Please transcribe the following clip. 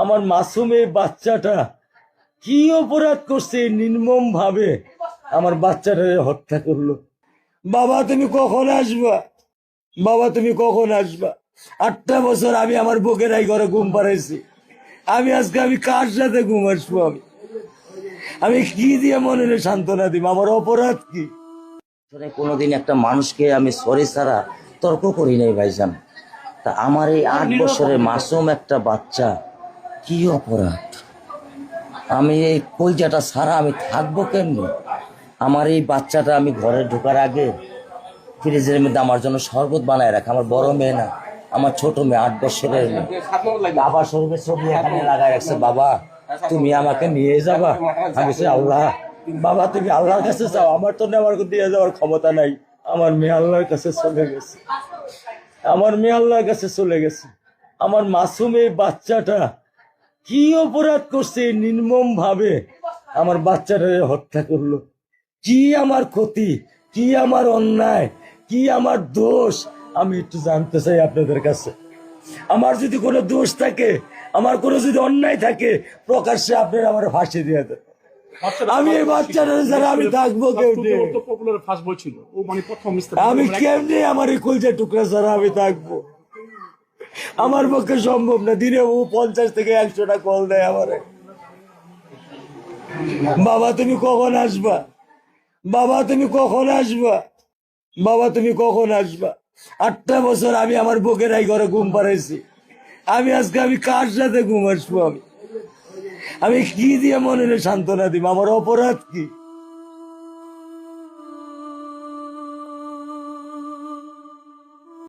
আমার মাসুম এই বাচ্চাটা কি অপরাধ করছে নির্মম ভাবে আমার বাচ্চাটা হত্যা করলো। বাবা তুমি কখন আসবা? বাবা তুমি কখন আসবা? 8টা বছর আমি আমার বুকের এই ঘরে ঘুম পাড়াইছি। আমি কার সাথে ঘুম আসবো? আমি কি দিয়ে মনে সান্ত্বনা দিব? আমার অপরাধ কি? কোনোদিন একটা মানুষকে আমি সরি ছাড়া তর্ক করি নাই ভাইজান। তা আমার এই 8 বছরের মাসুম একটা বাচ্চা কি অপরাধ? আমি এই কলজাটা ছাড়া আমি থাকবো কেমনি? আমার এই বাচ্চাটা আমি ঘরে ঢোকার আগে ফ্রিজের মধ্যে আমার জন্য শরবত বানায় রাখে। আমার বড় মেয়ে না, আমার ছোট মেয়ে, 8 বছরের মেয়ে। বাবা শরীফের ছবি এখানে লাগাই রাখছে। বাবা তুমি আমাকে নিয়ে যাবা? আমি বলছি আল্লাহ, বাবা তুমি আল্লাহর কাছে চাও, আমার তো নেওয়ার দিয়ে যাওয়ার ক্ষমতা নাই। আমার মেয়ে আল্লাহর কাছে চলে গেছে। আমার মেয়ে আল্লাহর কাছে চলে গেছে। আমার মাসুম এই বাচ্চাটা কি অপরাধ করছে নির্মম ভাবে আমার বাচ্চাটা হত্যা করলো। কি আমার ক্ষতি, কি আমার অন্যায়, কি আমার দোষ, আমি একটু জানতে চাই আপনাদের কাছে। আমার যদি কোনো দোষ থাকে, আমার কোনো যদি অন্যায় থাকে, প্রকাশ্যে আপনারা আমার ফাঁসি দিয়ে দেন। আমি এই বাচ্চাটা ছাড়া আমি থাকবো কেমনি? আমি কেমনি আমার এই কলজা টুকরা ছাড়া আমি থাকবো? আমার পক্ষে সম্ভব না। দিনে ও 50 থেকে 100টা কল দেয় আমারে। বাবা তুমি কখন আসবা? বাবা তুমি কখন আসবা? বাবা তুমি কখন আসবা? 8টা বছর আমি আমার বুকের এই ঘরে ঘুম পাড়াইছি। আমি কার সাথে ঘুম আসবো? আমি কি দিয়ে মনে সান্ত্বনা দিব? আমার অপরাধ কি?